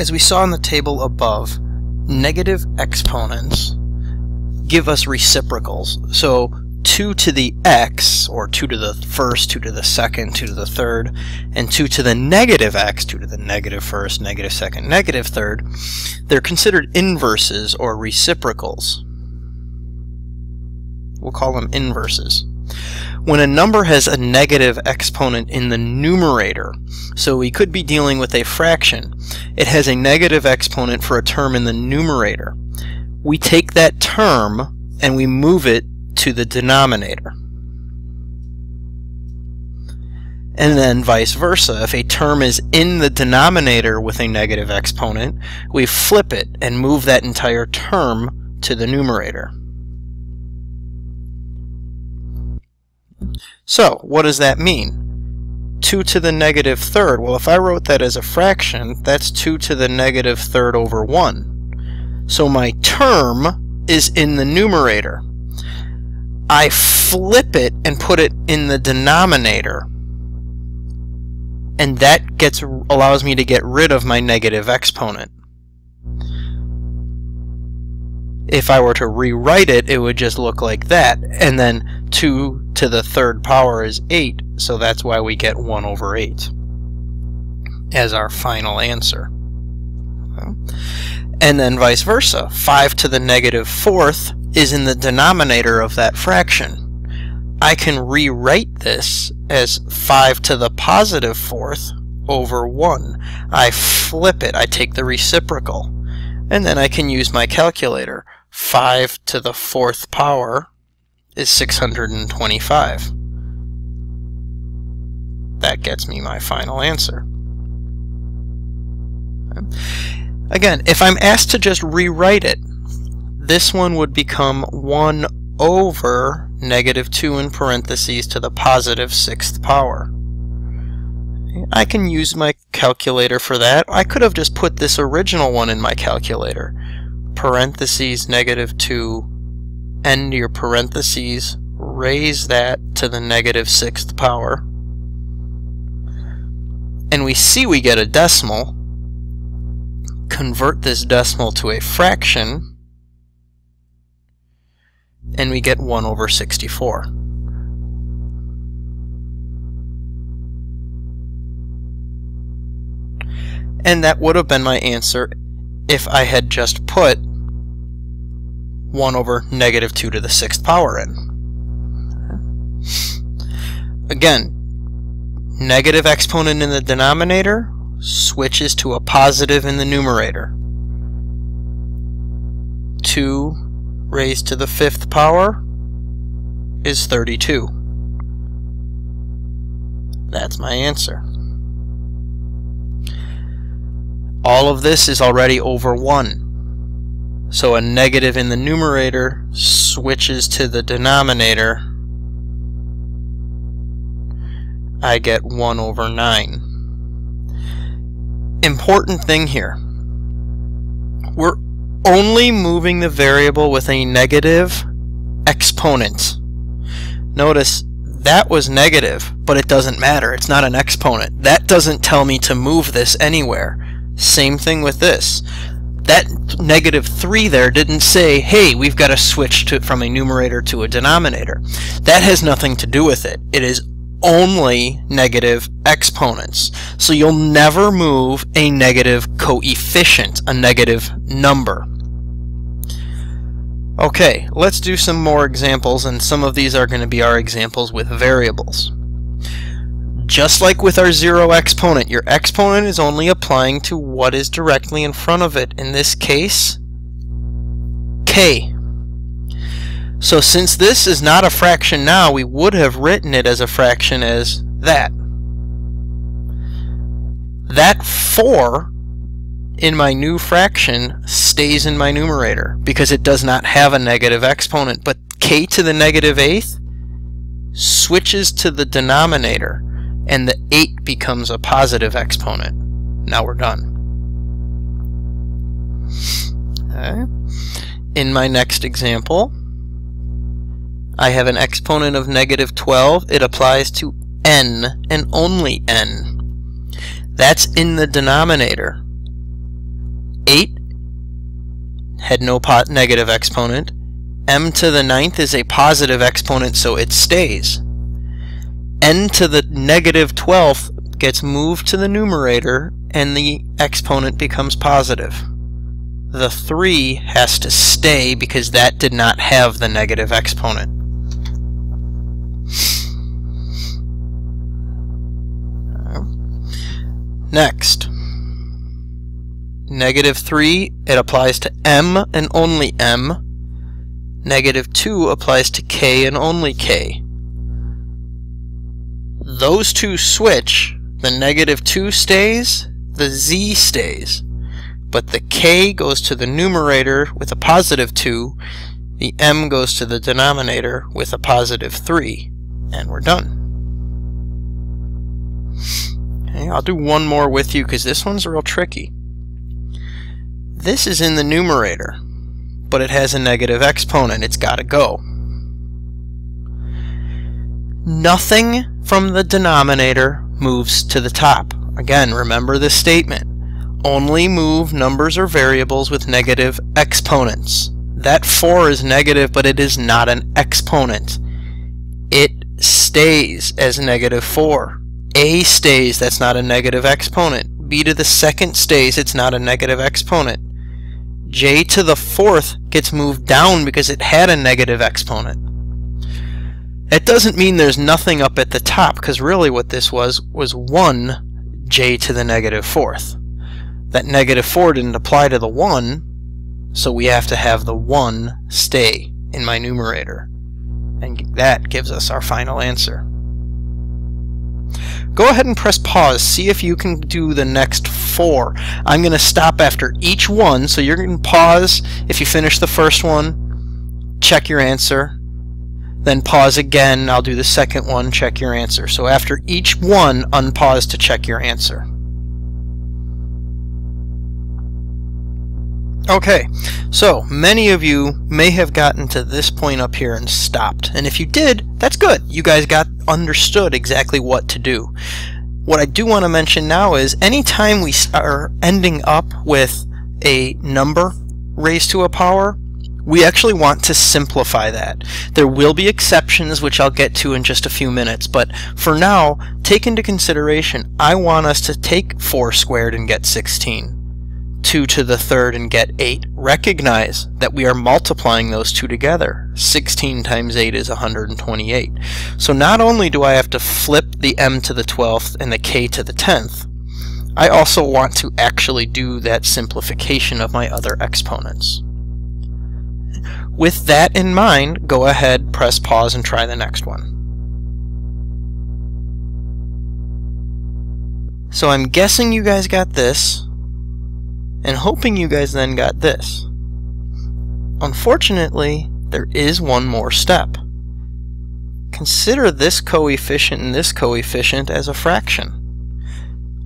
As we saw in the table above, negative exponents give us reciprocals. So 2 to the x, or 2 to the first, 2 to the second, 2 to the third, and 2 to the negative x, 2 to the negative first, negative second, negative third, they're considered inverses or reciprocals. We'll call them inverses. When a number has a negative exponent in the numerator, so we could be dealing with a fraction, it has a negative exponent for a term in the numerator. We take that term and we move it to the denominator. And then vice versa. If a term is in the denominator with a negative exponent, we flip it and move that entire term to the numerator. So, what does that mean? 2 to the negative third. Well, if I wrote that as a fraction, that's 2 to the negative third over 1. So my term is in the numerator. I flip it and put it in the denominator. And that allows me to get rid of my negative exponent. If I were to rewrite it, it would just look like that. And then 2 to the third power is 8, so that's why we get 1 over 8 as our final answer. And then vice versa. 5 to the negative fourth is in the denominator of that fraction. I can rewrite this as 5 to the positive fourth over 1. I flip it. I take the reciprocal. And then I can use my calculator. 5 to the fourth power is 625. That gets me my final answer. Again, if I'm asked to just rewrite it, this one would become 1 over negative 2 in parentheses to the positive 6th power. I can use my calculator for that. I could have just put this original one in my calculator. Parentheses negative 2, end your parentheses, raise that to the negative 6th power. And we see we get a decimal. Convert this decimal to a fraction, and we get 1 over 64. And that would have been my answer if I had just put 1 over negative 2 to the 6th power in. Again, negative exponent in the denominator switches to a positive in the numerator. 2 raised to the 5th power is 32. That's my answer. All of this is already over 1. So a negative in the numerator switches to the denominator. I get 1 over 9. Important thing here. We're only moving the variable with a negative exponent. Notice that was negative, but it doesn't matter. It's not an exponent. That doesn't tell me to move this anywhere. Same thing with this. That negative 3 there didn't say, hey, we've got to switch from a numerator to a denominator. That has nothing to do with it. It is only negative exponents. So you'll never move a negative coefficient, a negative number. Okay, let's do some more examples, and some of these are going to be our examples with variables. Just like with our zero exponent, your exponent is only applying to what is directly in front of it. In this case, k. So since this is not a fraction now, we would have written it as a fraction as that. That 4 in my new fraction stays in my numerator because it does not have a negative exponent. But k to the negative 8th switches to the denominator, and the 8 becomes a positive exponent. Now we're done. Okay. In my next example, I have an exponent of negative 12. It applies to n and only n. That's in the denominator. 8 had no negative exponent. M to the 9th is a positive exponent, so it stays. N to the negative 12th gets moved to the numerator, and the exponent becomes positive. The 3 has to stay because that did not have the negative exponent. Next, negative 3, it applies to M and only M. Negative 2 applies to K and only K. Those two switch. The negative 2 stays, the Z stays. But the K goes to the numerator with a positive 2, the M goes to the denominator with a positive 3, and we're done. Okay, I'll do one more with you because this one's real tricky. This is in the numerator, but it has a negative exponent. It's got to go. Nothing from the denominator moves to the top. Again, remember this statement. Only move numbers or variables with negative exponents. That 4 is negative, but it is not an exponent. It stays as negative 4. A stays, that's not a negative exponent. B to the 2nd stays, it's not a negative exponent. J to the 4th gets moved down because it had a negative exponent. That doesn't mean there's nothing up at the top, because really what this was 1 J to the negative 4th. That negative 4 didn't apply to the 1, so we have to have the 1 stay in my numerator. And that gives us our final answer. Go ahead and press pause. See if you can do the next 4. I'm going to stop after each one, so you're going to pause if you finish the first one, check your answer, then pause again. I'll do the second one, check your answer. So after each one, unpause to check your answer. Okay, so many of you may have gotten to this point up here and stopped. And if you did, that's good. You guys understood exactly what to do. What I do want to mention now is anytime we are ending up with a number raised to a power, we actually want to simplify that. There will be exceptions, which I'll get to in just a few minutes, but for now, take into consideration, I want us to take 4 squared and get 16. 2 to the 3rd and get 8. Recognize that we are multiplying those two together. 16 times 8 is 128. So not only do I have to flip the M to the 12th and the K to the 10th, I also want to actually do that simplification of my other exponents. With that in mind, go ahead, press pause, and try the next one. So I'm guessing you guys got this, and hoping you guys then got this. Unfortunately, there is one more step. Consider this coefficient and this coefficient as a fraction.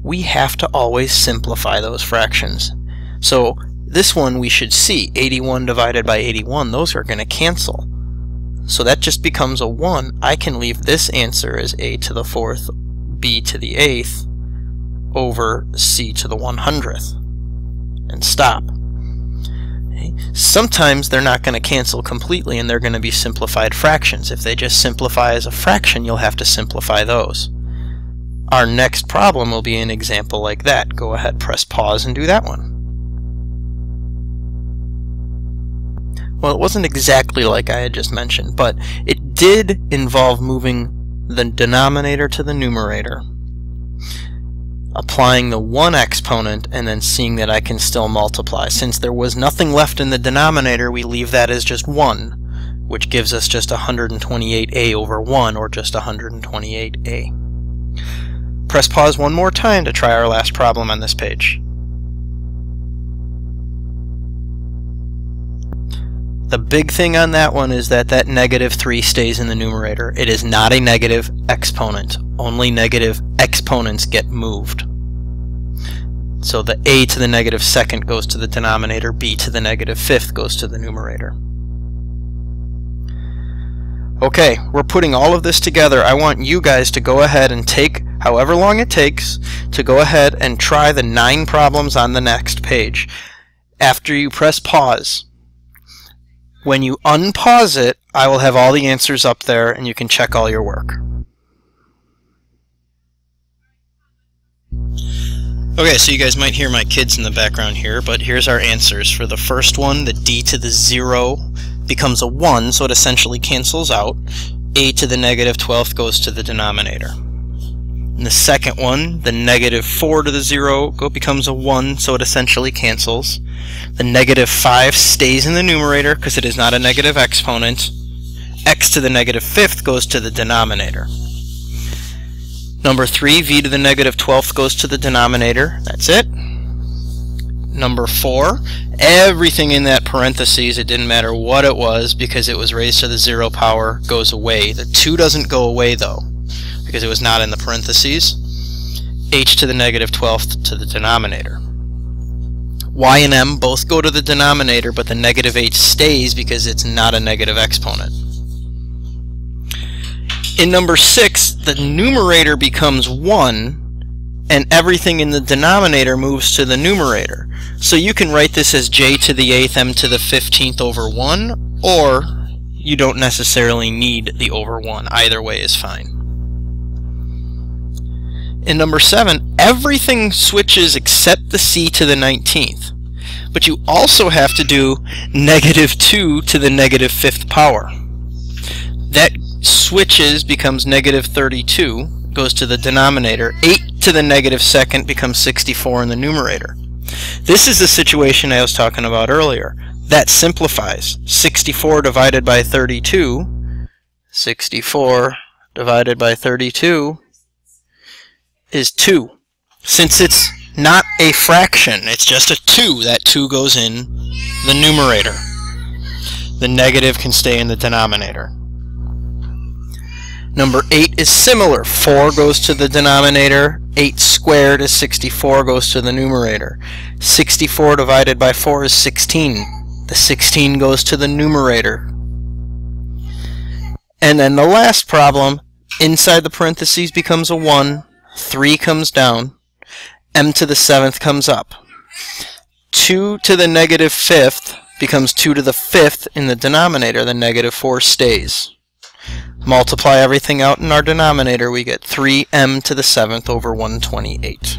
We have to always simplify those fractions. So this one we should see, 81 divided by 81, those are going to cancel. So that just becomes a 1. I can leave this answer as a to the 4th, b to the 8th, over c to the 100th. And stop. Okay. Sometimes they're not going to cancel completely and they're going to be simplified fractions. If they just simplify as a fraction, you'll have to simplify those. Our next problem will be an example like that. Go ahead, press pause, and do that one. Well, it wasn't exactly like I had just mentioned, but it did involve moving the denominator to the numerator, applying the 1 exponent, and then seeing that I can still multiply. Since there was nothing left in the denominator, we leave that as just 1, which gives us just 128a over 1, or just 128a. Press pause one more time to try our last problem on this page. The big thing on that one is that that negative 3 stays in the numerator. It is not a negative exponent. Only negative exponents get moved. So the a to the negative 2nd goes to the denominator, b to the negative 5th goes to the numerator. Okay, we're putting all of this together. I want you guys to go ahead and take however long it takes to go ahead and try the 9 problems on the next page. after you press pause. When you unpause it, I will have all the answers up there and you can check all your work. Okay, so you guys might hear my kids in the background here, but here's our answers. For the first one, the d to the 0 becomes a 1, so it essentially cancels out. A to the negative 12th goes to the denominator. In the second one, the negative 4 to the 0 becomes a 1, so it essentially cancels. The negative 5 stays in the numerator because it is not a negative exponent. X to the negative 5th goes to the denominator. Number 3, v to the negative 12th goes to the denominator. That's it. Number 4, everything in that parentheses, it didn't matter what it was because it was raised to the 0 power, goes away. The 2 doesn't go away though because it was not in the parentheses. H to the negative 12th to the denominator. Y and M both go to the denominator, but the negative h stays because it's not a negative exponent. In number 6, the numerator becomes 1, and everything in the denominator moves to the numerator. So you can write this as j to the 8th, m to the 15th over 1, or you don't necessarily need the over 1. Either way is fine. In number 7, everything switches except the c to the 19th. But you also have to do negative 2 to the negative 5th power. That switches, becomes negative 32, goes to the denominator. 8 to the negative 2nd becomes 64 in the numerator. This is the situation I was talking about earlier. That simplifies. 64 divided by 32, 64 divided by 32 is 2. Since it's not a fraction, it's just a 2, that 2 goes in the numerator. The negative can stay in the denominator. Number 8 is similar. 4 goes to the denominator. 8 squared is 64, goes to the numerator. 64 divided by 4 is 16. The 16 goes to the numerator. And then the last problem, inside the parentheses becomes a 1. 3 comes down. M to the 7th comes up. 2 to the negative 5th becomes 2 to the 5th in the denominator. The negative 4 stays. Multiply everything out in our denominator, we get 3m to the 7th over 128.